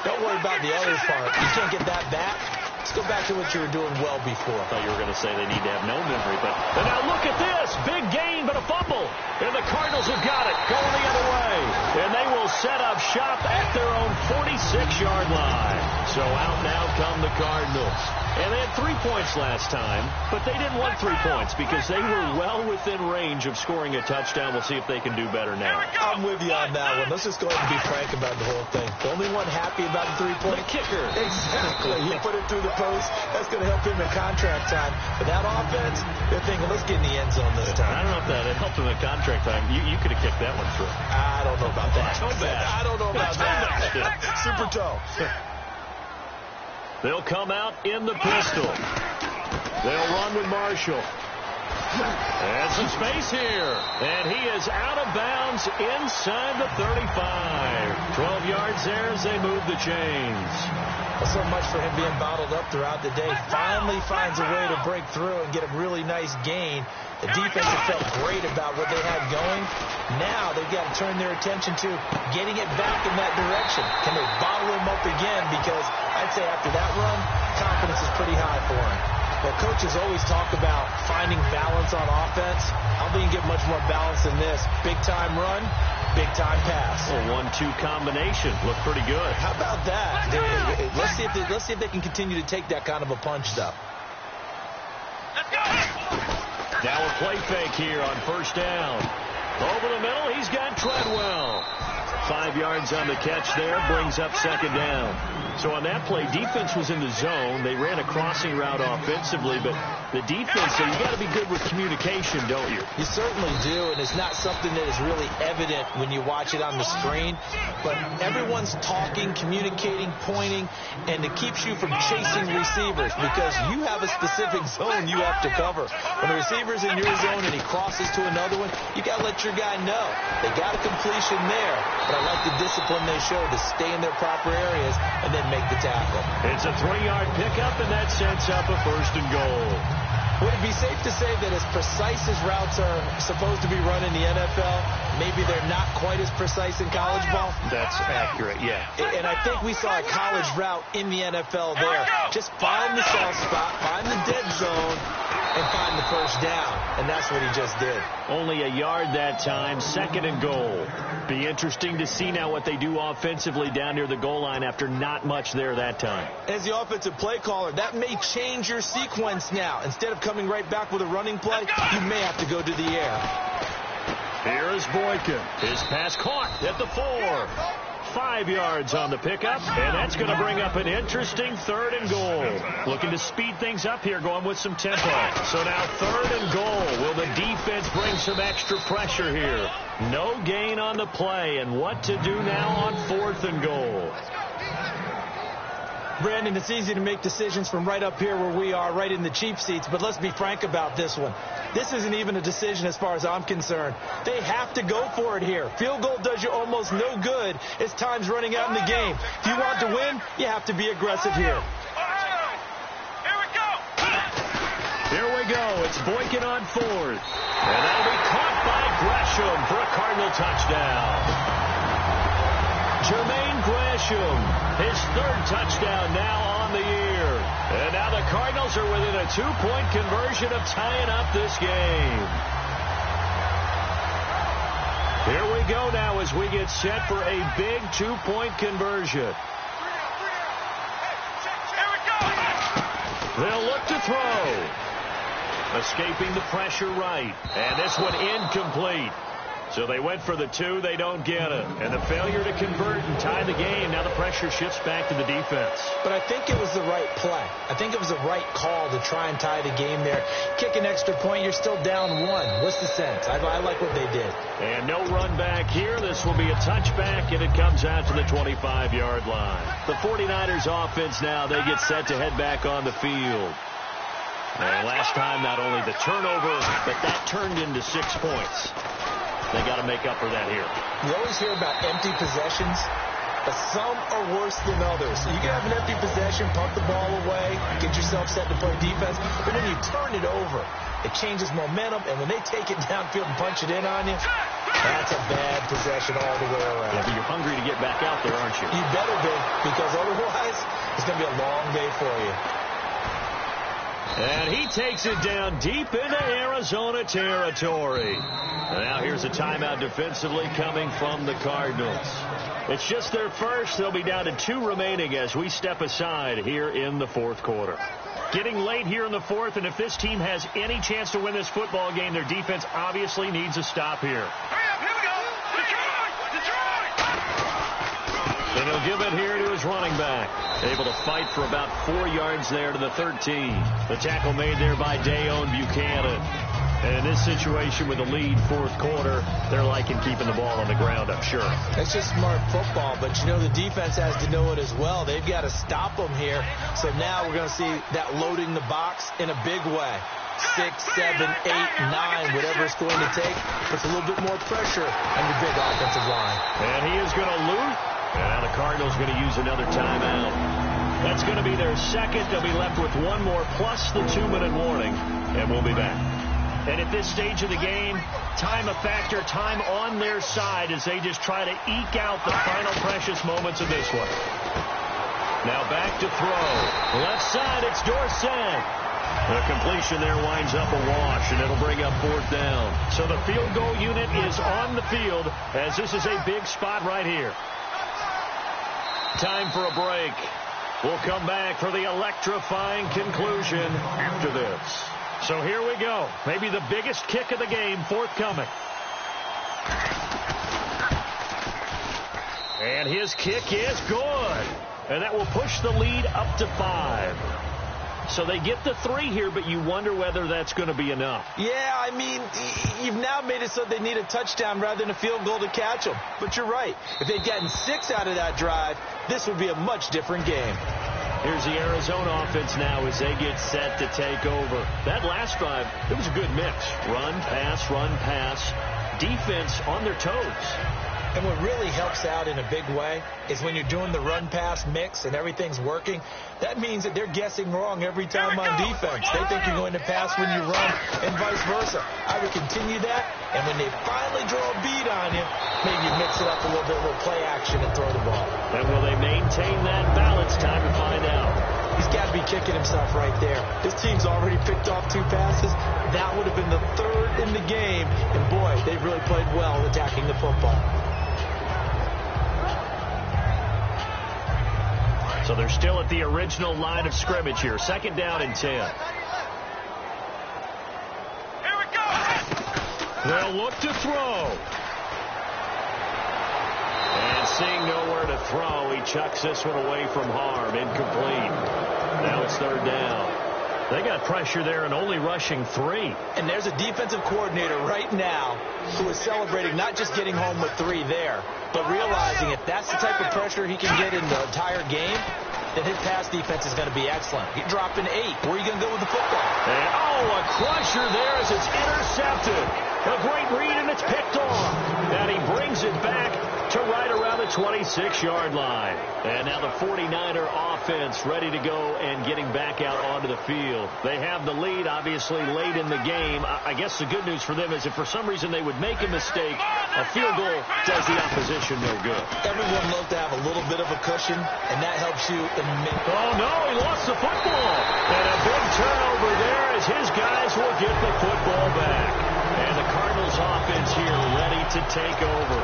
Speaker 4: Don't worry about the other part. You can't get that back. Let's go back to what you were doing well before.
Speaker 2: I thought you were going to say they need to have no memory, but now look at this. Big gain, but a fumble. And the Cardinals have got it. Going the other way. And they will set up shop at their own 46-yard line. So out now come the Cardinals. And they had 3 points last time, but they didn't want 3 points because they were well within range of scoring a touchdown. We'll see if they can do better now.
Speaker 4: I'm with you on that one. Let's just go ahead and be frank about the whole thing. The only one happy about the 3-point
Speaker 2: kicker.
Speaker 4: Exactly. He put it through the post. That's going to help him in contract time. But that offense, they're thinking, let's get in the end zone this time.
Speaker 2: I don't know if that helped him in contract time. You could have kicked that one through.
Speaker 4: I don't know about that.
Speaker 2: Toe bash.
Speaker 4: I don't know about that. Super toe.
Speaker 2: They'll come out in the pistol. They'll run with Marshall. And some space here. And he is out of bounds inside the 35. 12 yards there as they move the chains.
Speaker 4: So much for him being bottled up throughout the day. Finally finds a way to break through and get a really nice gain. The defense had felt great about what they had going. Now they've got to turn their attention to getting it back in that direction. Can they bottle him up again? Because I'd say after that run, confidence is pretty high for him. Well, coaches always talk about finding balance on offense. I don't think you get much more balance than this. Big-time run, big-time pass.
Speaker 2: A 1-2 combination. Looked pretty good.
Speaker 4: How about that? Let's see if they can continue to take that kind of a punch, though.
Speaker 3: Let's go.
Speaker 2: Now a play fake here on first down. Over the middle, he's got Treadwell. 5 yards on the catch there, brings up second down. So on that play, defense was in the zone. They ran a crossing route offensively, but the defense, so you got to be good with communication, don't you?
Speaker 4: You certainly do, and it's not something that is really evident when you watch it on the screen. But everyone's talking, communicating, pointing, and it keeps you from chasing receivers because you have a specific zone you have to cover. When a receiver's in your zone and he crosses to another one, you got to let your guy know. They got a completion there, but I like the discipline they show to stay in their proper areas and then make the tackle.
Speaker 2: It's a 3-yard pickup, and that sets up a first and goal.
Speaker 4: Would it be safe to say that as precise as routes are supposed to be run in the NFL, maybe they're not quite as precise in college ball?
Speaker 2: That's accurate, yeah.
Speaker 4: And I think we saw a college route in the NFL there. Just find the soft spot, find the dead zone, and find the first down. And that's what he just did.
Speaker 2: Only a yard that time, second and goal. Be interesting to see now what they do offensively down near the goal line after not much there that time.
Speaker 4: As the offensive play caller, that may change your sequence now. Instead of coming right back with a running play, you may have to go to the air.
Speaker 2: Here is Boykin. His pass caught at the 4. 5 yards on the pickup, and that's going to bring up an interesting third and goal. Looking to speed things up here, going with some tempo. So now third and goal. Will the defense bring some extra pressure here? No gain on the play, and what to do now on fourth and goal?
Speaker 4: Brandon, it's easy to make decisions from right up here where we are, right in the cheap seats, but let's be frank about this one. This isn't even a decision as far as I'm concerned. They have to go for it here. Field goal does you almost no good as time's running out in the game. If you want to win, you have to be aggressive here.
Speaker 2: Here we go. It's Boykin on fourth. And that'll be caught by Gresham for a Cardinal touchdown. Jermaine Gresham, his third touchdown now on the year. And now the Cardinals are within a 2-point conversion of tying up this game. Here we go now as we get set for a big 2-point conversion. They'll look to throw. Escaping the pressure right. And this one incomplete. So they went for the 2. They don't get it. And the failure to convert and tie the game. Now the pressure shifts back to the defense.
Speaker 4: But I think it was the right play. I think it was the right call to try and tie the game there. Kick an extra point, you're still down 1. What's the sense? I like what they did.
Speaker 2: And no run back here. This will be a touchback, and it comes out to the 25-yard line. The 49ers offense now, they get set to head back on the field. And last time, not only the turnover, but that turned into 6 points. They got to make up for that here.
Speaker 4: You always hear about empty possessions, but some are worse than others. You can have an empty possession, pump the ball away, get yourself set to play defense, but then you turn it over. It changes momentum, and when they take it downfield and punch it in on you, that's a bad possession all the way around.
Speaker 2: Yeah, but you're hungry to get back out there, aren't you?
Speaker 4: You better be, because otherwise it's going to be a long day for you.
Speaker 2: And he takes it down deep into Arizona territory. Now here's a timeout defensively coming from the Cardinals. It's just their first. They'll be down to 2 remaining as we step aside here in the 4th quarter. Getting late here in the 4th, and if this team has any chance to win this football game, their defense obviously needs a stop here.
Speaker 3: Hurry up, here we go. Detroit!
Speaker 2: And he'll give it here to his running back. Able to fight for about 4 yards there to the 13. The tackle made there by Dayon Buchanan. And in this situation with the lead 4th quarter, they're liking keeping the ball on the ground, I'm sure.
Speaker 4: That's just smart football, but you know the defense has to know it as well. They've got to stop them here. So now we're going to see that loading the box in a big way. 6, 7, 8, 9, whatever it's going to take, puts a little bit more pressure on your big offensive line.
Speaker 2: And he is going to loot. And now the Cardinals going to use another timeout. That's going to be their second. They'll be left with 1 more plus the 2-minute warning, and we'll be back. And at this stage of the game, time a factor, time on their side as they just try to eke out the final precious moments of this one. Now back to throw. Left side, it's Dorsett. The completion there winds up a wash, and it'll bring up 4th down. So the field goal unit is on the field as this is a big spot right here. Time for a break. We'll come back for the electrifying conclusion after this. So here we go. Maybe the biggest kick of the game forthcoming. And his kick is good. And that will push the lead up to 5. So they get the 3 here, but you wonder whether that's going to be enough.
Speaker 4: Yeah, I mean, you've now made it so they need a touchdown rather than a field goal to catch them. But you're right. If they'd gotten 6 out of that drive, this would be a much different game.
Speaker 2: Here's the Arizona offense now as they get set to take over. That last drive, it was a good mix. Run, pass. Defense on their toes.
Speaker 4: And what really helps out in a big way is when you're doing the run-pass mix and everything's working, that means that they're guessing wrong every time on defense. They think you're going to pass when you run and vice versa. I would continue that, and when they finally draw a bead on you, maybe mix it up a little bit, a little play action and throw the ball.
Speaker 2: And will they maintain that balance? Time to find out.
Speaker 4: He's got to be kicking himself right there. This team's already picked off 2 passes. That would have been the 3rd in the game, and boy, they've really played well attacking the football.
Speaker 2: So they're still at the original line of scrimmage here. 2nd down and 10.
Speaker 3: Here we go.
Speaker 2: They'll look to throw. And seeing nowhere to throw, he chucks this one away from harm. Incomplete. Now it's 3rd down. They got pressure there and only rushing 3.
Speaker 4: And there's a defensive coordinator right now who is celebrating not just getting home with 3 there, but realizing if that's the type of pressure he can get in the entire game, then his pass defense is going to be excellent. He's dropping 8. Where are you going to go with the football?
Speaker 2: And, a crusher there as it's intercepted. A great read, and it's picked off. And he brings it back to right around the 26-yard line. And now the 49er offense ready to go and getting back out onto the field. They have the lead, obviously, late in the game. I guess the good news for them is if for some reason they would make a mistake, a field goal does the opposition no good.
Speaker 4: Everyone loves to have a little bit of a cushion, and that helps you immensely.
Speaker 2: Oh, no, he lost the football. And a big turnover there as his guys will get the football back. And the Cardinals offense here ready to take over.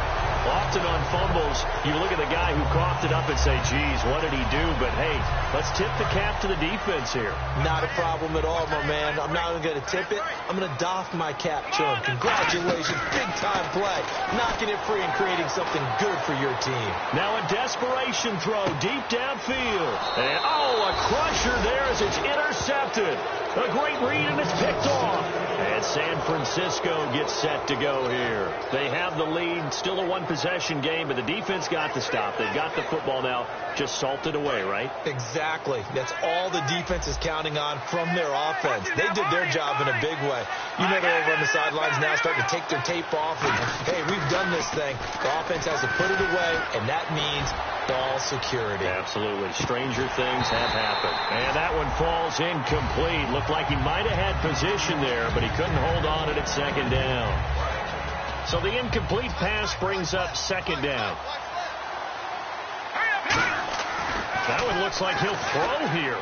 Speaker 2: Often on fumbles, you look at the guy who coughed it up and say, geez, what did he do? But, hey, let's tip the cap to the defense here.
Speaker 4: Not a problem at all, my man. I'm not even going to tip it. I'm going to doff my cap to him. Congratulations. Big-time play. Knocking it free and creating something good for your team.
Speaker 2: Now a desperation throw deep downfield. And, a crusher there as it's intercepted. A great read, and it's picked off. And San Francisco gets set to go here. They have the lead. Still a one-possession game, but the defense got the stop. They've got the football now. Just salted away, right?
Speaker 4: Exactly. That's all the defense is counting on from their offense. They did their job in a big way. You know they're over on the sidelines now starting to take their tape off. And, hey, we've done this thing. The offense has to put it away, and that means ball security.
Speaker 2: Absolutely. Stranger things have happened. And that one falls incomplete. Looked like he might have had position there, but he couldn't hold on at second down. So the incomplete pass brings up second down. That one looks like he'll throw here.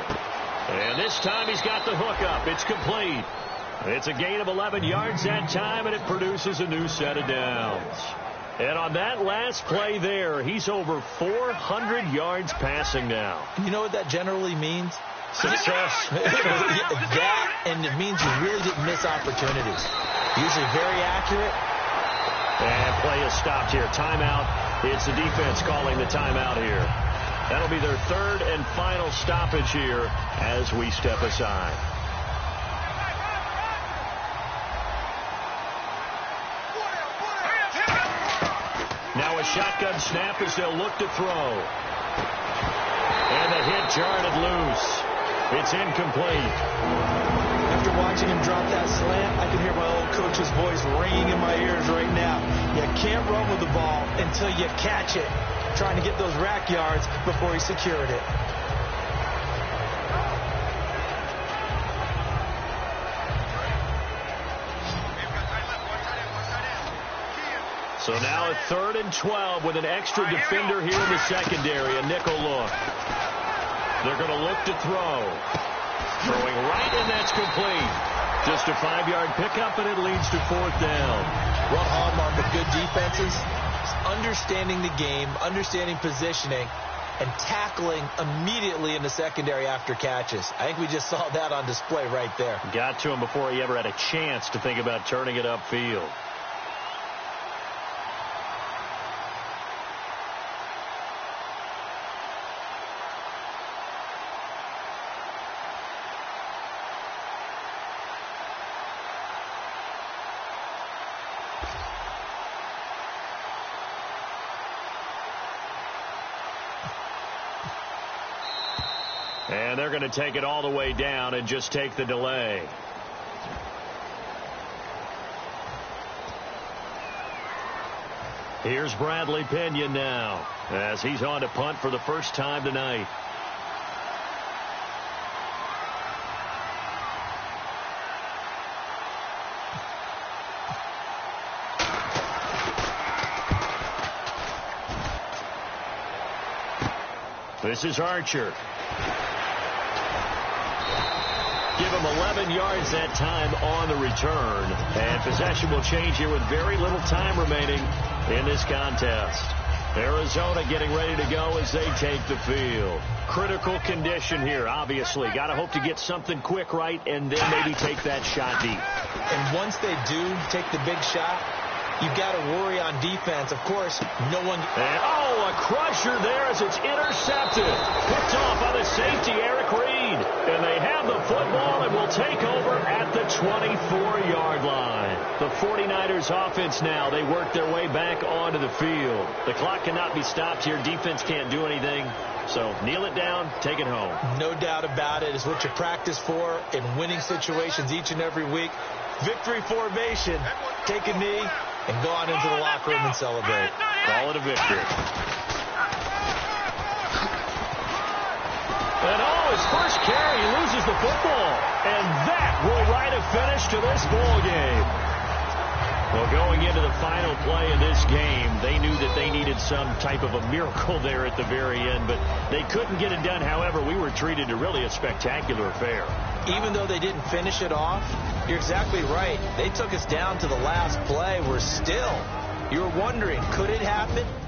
Speaker 2: And this time he's got the hook up. It's complete. It's a gain of 11 yards that time, and it produces a new set of downs. And on that last play there, he's over 400 yards passing now.
Speaker 4: You know what that generally means?
Speaker 2: Success.
Speaker 4: That, and it means you really didn't miss opportunities. Usually very accurate.
Speaker 2: And play is stopped here. Timeout. It's the defense calling the timeout here. That'll be their third and final stoppage here as we step aside. Now a shotgun snap as they'll look to throw. And the hit jarred it loose. It's incomplete.
Speaker 4: After watching him drop that slant, I can hear my old coach's voice ringing in my ears right now. You can't run with the ball until you catch it. Trying to get those rack yards before he secured it.
Speaker 2: So now a 3rd and 12 with an extra defender here in the secondary, a nickel look. They're going to look to throw. Throwing right, and that's complete. Just a 5-yard pickup, and it leads to 4th down.
Speaker 4: One hallmark of good defenses is understanding the game, understanding positioning, and tackling immediately in the secondary after catches. I think we just saw that on display right there.
Speaker 2: Got to him before he ever had a chance to think about turning it upfield. And they're going to take it all the way down and just take the delay. Here's Bradley Pinion now as he's on to punt for the first time tonight. This is Archer. Give him 11 yards that time on the return. And possession will change here with very little time remaining in this contest. Arizona getting ready to go as they take the field. Critical condition here, obviously. Got to hope to get something quick right and then maybe take that shot deep.
Speaker 4: And once they do take the big shot, you've got to worry on defense. Of course, no one...
Speaker 2: And, a crusher there as it's intercepted. Picked off by the safety, Eric Reed. And they have the football and will take over at the 24-yard line. The 49ers offense now, they work their way back onto the field. The clock cannot be stopped here. Defense can't do anything. So kneel it down, take it home.
Speaker 4: No doubt about it. It's what you practice for in winning situations each and every week. Victory formation. Take a knee and go on into the locker room and celebrate.
Speaker 2: Call it a victory. And his first carry, he loses the football. And that will write a finish to this ball game. Well, going into the final play of this game, they knew that they needed some type of a miracle there at the very end, but they couldn't get it done. However, we were treated to really a spectacular affair.
Speaker 4: Even though they didn't finish it off, you're exactly right. They took us down to the last play. We're still You're wondering, could it happen?